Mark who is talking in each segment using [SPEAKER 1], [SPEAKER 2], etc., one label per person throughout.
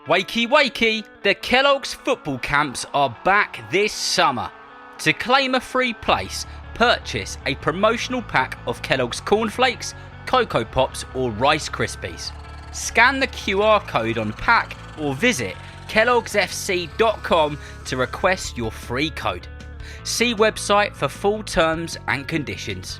[SPEAKER 1] Wakey wakey, the Kellogg'S football camps are back this summer. To claim a free place, purchase a promotional pack of Kellogg's cornflakes, Cocoa Pops or Rice Krispies. Scan the QR code on pack or visit kellogg'sfc.com to request your free code. See website for full terms and conditions.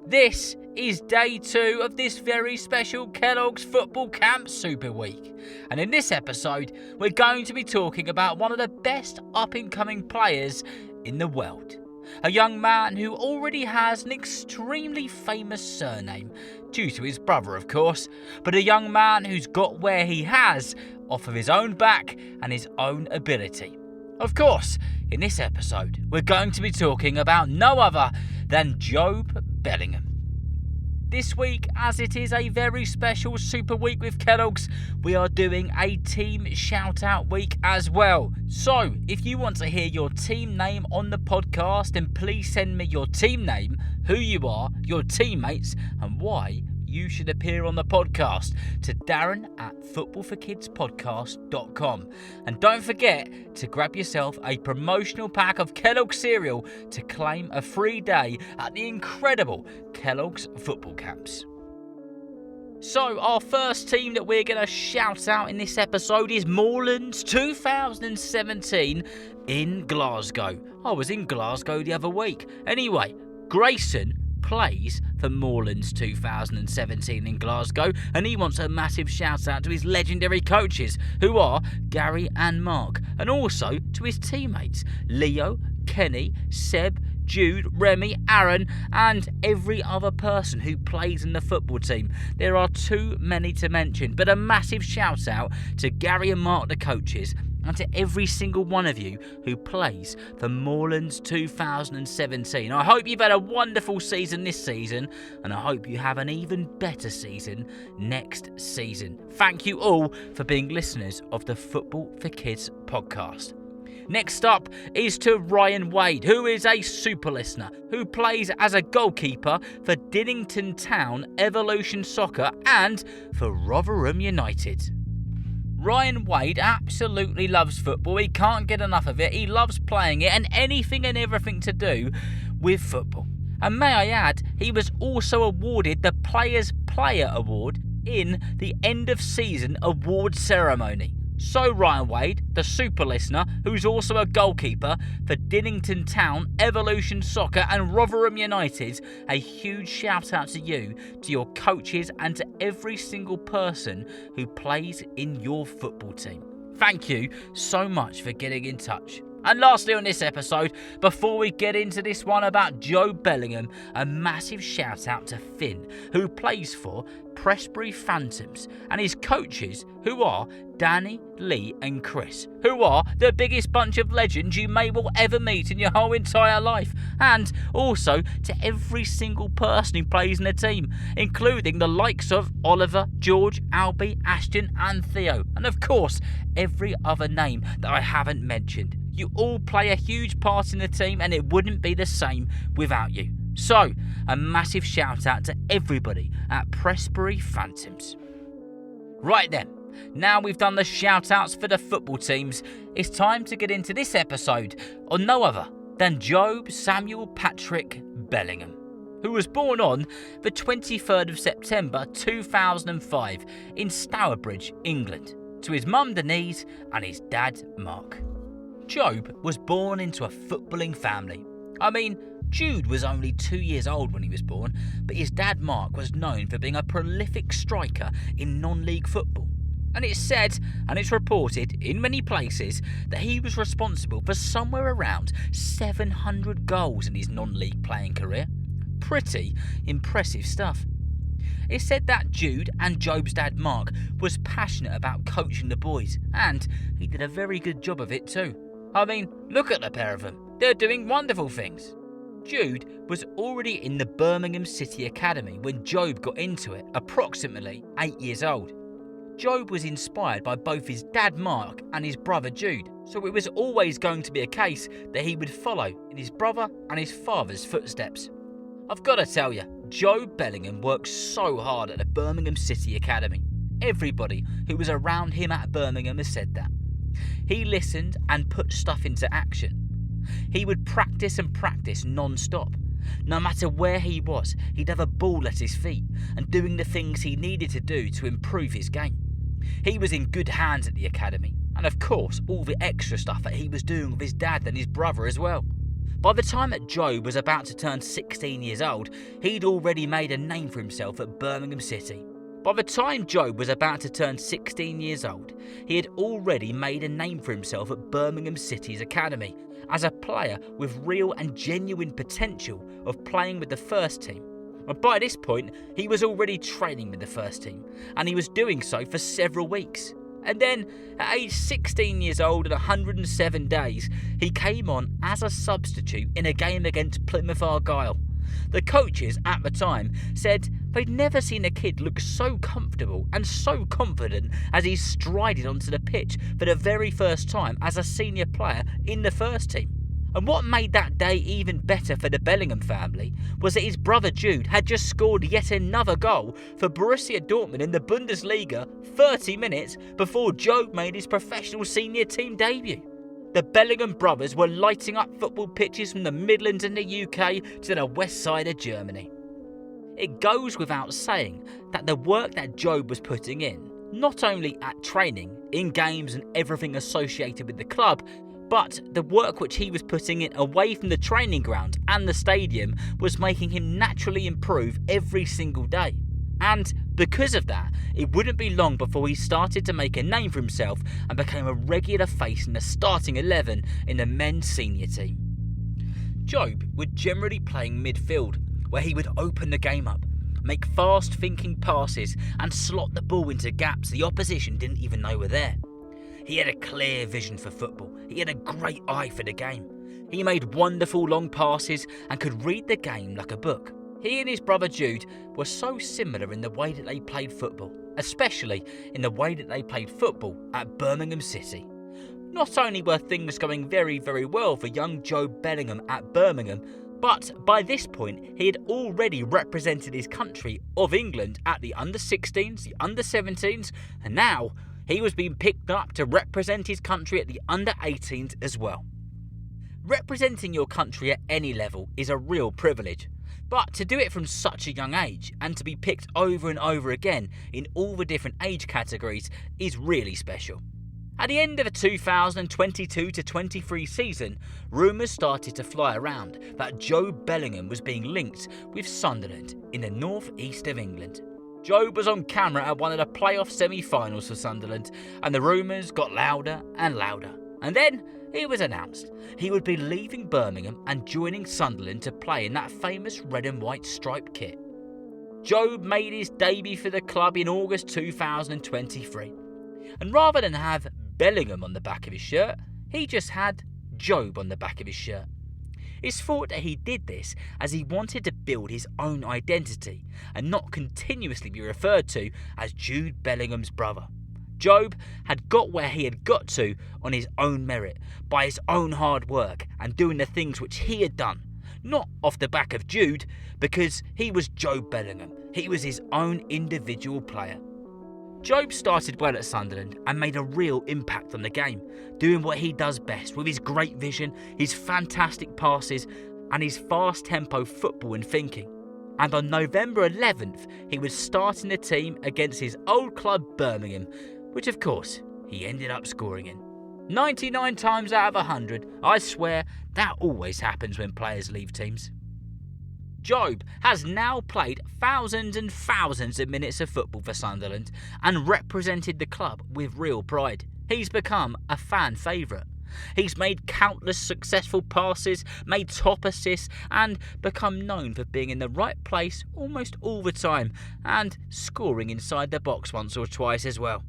[SPEAKER 1] This is day 2 of this very special Kellogg's Football Camp Super Week. And in this episode, we're going to be talking about one of the best up-and-coming players in the world. A young man who already has an extremely famous surname, due to his brother of course, but a young man who's got where he has off of his own back and his own ability. Of course, in this episode, we're going to be talking about no other than Jobe Bellingham. This week, as it is a very special Super Week with Kellogg's, we are doing a team shout-out week as well. So, if you want to hear your team name on the podcast, then please send me your team name, who you are, your teammates, and why you should appear on the podcast to Darren@footballforkidspodcast.com. And don't forget to grab yourself a promotional pack of Kellogg's cereal to claim a free day at the incredible Kellogg's football camps. So our first team that we're going to shout out in this episode is Moorlands 2017 in Glasgow. I was in Glasgow the other week. Anyway, Grayson plays for Moorlands 2017 in Glasgow, and he wants a massive shout out to his legendary coaches, who are Gary and Mark, and also to his teammates Leo, Kenny, Seb, Jude, Remy, Aaron, and every other person who plays in the football team. There are too many to mention, but a massive shout out to Gary and Mark, the coaches, and to every single one of you who plays for Moorlands 2017. I hope you've had a wonderful season this season, and I hope you have an even better season next season. Thank you all for being listeners of the Football for Kids podcast. Next up is to Ryan Wade, who is a super listener, who plays as a goalkeeper for Dinnington Town Evolution Soccer and for Rotherham United. Ryan Wade absolutely loves football. He can't get enough of it. He loves playing it and anything and everything to do with football. And may I add, he was also awarded the Players Player Award in the end of season award ceremony. So Ryan Wade, the super listener, who's also a goalkeeper for Dinnington Town Evolution Soccer and Rotherham United, a huge shout out to you, to your coaches and to every single person who plays in your football team. Thank you so much for getting in touch. And lastly on this episode, before we get into this one about Jobe Bellingham, a massive shout out to Finn, who plays for Prestbury Phantoms, and his coaches, who are Danny, Lee and Chris, who are the biggest bunch of legends you may well ever meet in your whole entire life. And also to every single person who plays in the team, including the likes of Oliver, George, Albie, Ashton and Theo, and of course every other name that I haven't mentioned. You all play a huge part in the team, and it wouldn't be the same without you. So, a massive shout out to everybody at Prestbury Phantoms. Right then, now we've done the shout outs for the football teams, it's time to get into this episode on no other than Jobe Samuel Patrick Bellingham, who was born on the 23rd of September 2005 in Stourbridge, England, to his mum Denise and his dad Mark. Jobe was born into a footballing family. I mean, Jude was only 2 years old when he was born, but his dad Mark was known for being a prolific striker in non-league football. And it's said, and it's reported in many places, that he was responsible for somewhere around 700 goals in his non-league playing career. Pretty impressive stuff. It's said that Jude and Jobe's dad Mark was passionate about coaching the boys, and he did a very good job of it too. I mean, look at the pair of them. They're doing wonderful things. Jude was already in the Birmingham City Academy when Jobe got into it, approximately 8 years old. Jobe was inspired by both his dad Mark and his brother Jude, so it was always going to be a case that he would follow in his brother and his father's footsteps. I've got to tell you, Jobe Bellingham worked so hard at the Birmingham City Academy. Everybody who was around him at Birmingham has said that. He listened and put stuff into action. He would practice and practice non-stop. No matter where he was, he'd have a ball at his feet and doing the things he needed to do to improve his game. He was in good hands at the academy, and of course all the extra stuff that he was doing with his dad and his brother as well. By the time that Jobe was about to turn 16 years old, he'd already made a name for himself at Birmingham City. By the time Jobe was about to turn 16 years old, he had already made a name for himself at Birmingham City's academy as a player with real and genuine potential of playing with the first team. And by this point, he was already training with the first team, and he was doing so for several weeks. And then, at age 16 years old and 107 days, he came on as a substitute in a game against Plymouth Argyle. The coaches at the time said they'd never seen a kid look so comfortable and so confident as he strided onto the pitch for the very first time as a senior player in the first team. And what made that day even better for the Bellingham family was that his brother Jude had just scored yet another goal for Borussia Dortmund in the Bundesliga 30 minutes before Jobe made his professional senior team debut. The Bellingham brothers were lighting up football pitches from the Midlands in the UK to the west side of Germany. It goes without saying that the work that Jobe was putting in, not only at training, in games and everything associated with the club, but the work which he was putting in away from the training ground and the stadium was making him naturally improve every single day. And because of that, it wouldn't be long before he started to make a name for himself and became a regular face in the starting 11 in the men's senior team. Jobe would generally play midfield, where he would open the game up, make fast-thinking passes and slot the ball into gaps the opposition didn't even know were there. He had a clear vision for football. He had a great eye for the game. He made wonderful long passes and could read the game like a book. He and his brother Jude were so similar in the way that they played football, especially in the way that they played football at Birmingham City. Not only were things going very, very well for young Jobe Bellingham at Birmingham, but by this point he had already represented his country of England at the under-16s, the under-17s, and now he was being picked up to represent his country at the under-18s as well. Representing your country at any level is a real privilege, but to do it from such a young age and to be picked over and over again in all the different age categories is really special. At the end of the 2022-23 season, rumours started to fly around that Jobe Bellingham was being linked with Sunderland in the north east of England. Jobe was on camera at one of the playoff semi-finals for Sunderland, and the rumours got louder and louder. And then it was announced he would be leaving Birmingham and joining Sunderland to play in that famous red and white striped kit. Jobe made his debut for the club in August 2023. And rather than have Bellingham on the back of his shirt, he just had Jobe on the back of his shirt. It's thought that he did this as he wanted to build his own identity and not continuously be referred to as Jude Bellingham's brother. Jobe had got where he had got to on his own merit, by his own hard work and doing the things which he had done, not off the back of Jude, because he was Jobe Bellingham. He was his own individual player. Jobe started well at Sunderland and made a real impact on the game, doing what he does best with his great vision, his fantastic passes and his fast tempo football and thinking. And on November 11th, he was starting the team against his old club Birmingham, which of course he ended up scoring in. 99 times out of 100, I swear that always happens when players leave teams. Jobe has now played thousands and thousands of minutes of football for Sunderland and represented the club with real pride. He's become a fan favourite. He's made countless successful passes, made top assists and become known for being in the right place almost all the time and scoring inside the box once or twice as well.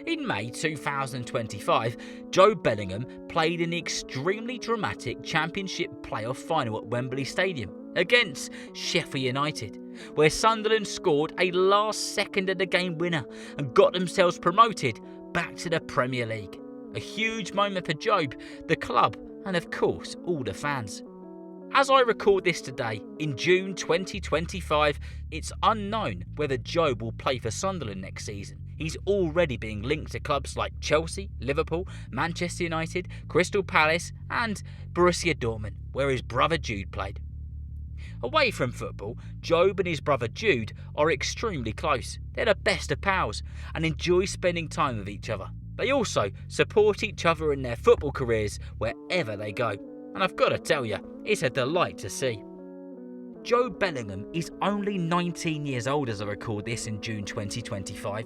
[SPEAKER 1] In May 2025, Jobe Bellingham played in the extremely dramatic Championship playoff final at Wembley Stadium against Sheffield United, where Sunderland scored a last-second-of-the-game winner and got themselves promoted back to the Premier League. A huge moment for Jobe, the club, and of course all the fans. As I record this today, in June 2025, it's unknown whether Jobe will play for Sunderland next season. He's already being linked to clubs like Chelsea, Liverpool, Manchester United, Crystal Palace and Borussia Dortmund, where his brother Jude played. Away from football, Jobe and his brother Jude are extremely close. They're the best of pals and enjoy spending time with each other. They also support each other in their football careers wherever they go. And I've got to tell you, it's a delight to see. Jobe Bellingham is only 19 years old as I record this in June 2025.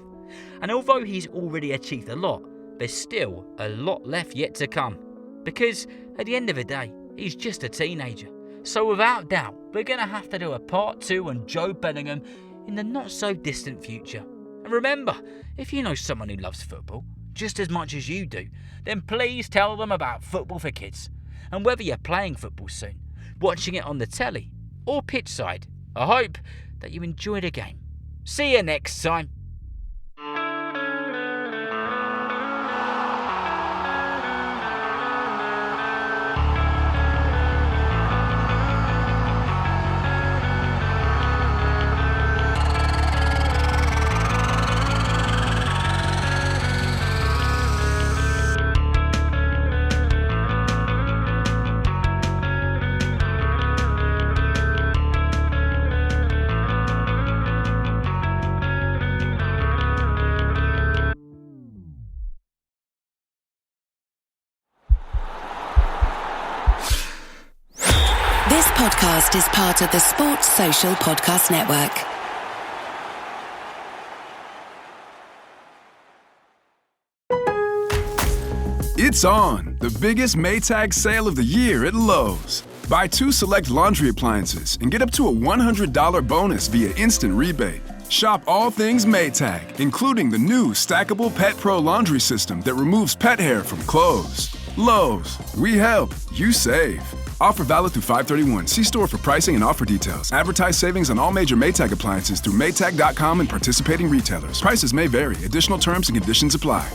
[SPEAKER 1] And although he's already achieved a lot, there's still a lot left yet to come. Because at the end of the day, he's just a teenager. So without doubt, we're going to have to do a part 2 on Jobe Bellingham in the not so distant future. And remember, if you know someone who loves football just as much as you do, then please tell them about Football for Kids. And whether you're playing football soon, watching it on the telly or pitch side, I hope that you enjoy the game. See you next time.
[SPEAKER 2] This podcast is part of the Sports Social Podcast Network.
[SPEAKER 3] It's on, the biggest Maytag sale of the year at Lowe's. Buy 2 select laundry appliances and get up to a $100 bonus via instant rebate. Shop all things Maytag, including the new stackable Pet Pro laundry system that removes pet hair from clothes. Lowe's, we help, you save. Offer valid through 5/31. See store for pricing and offer details. Advertise savings on all major Maytag appliances through Maytag.com and participating retailers. Prices may vary. Additional terms and conditions apply.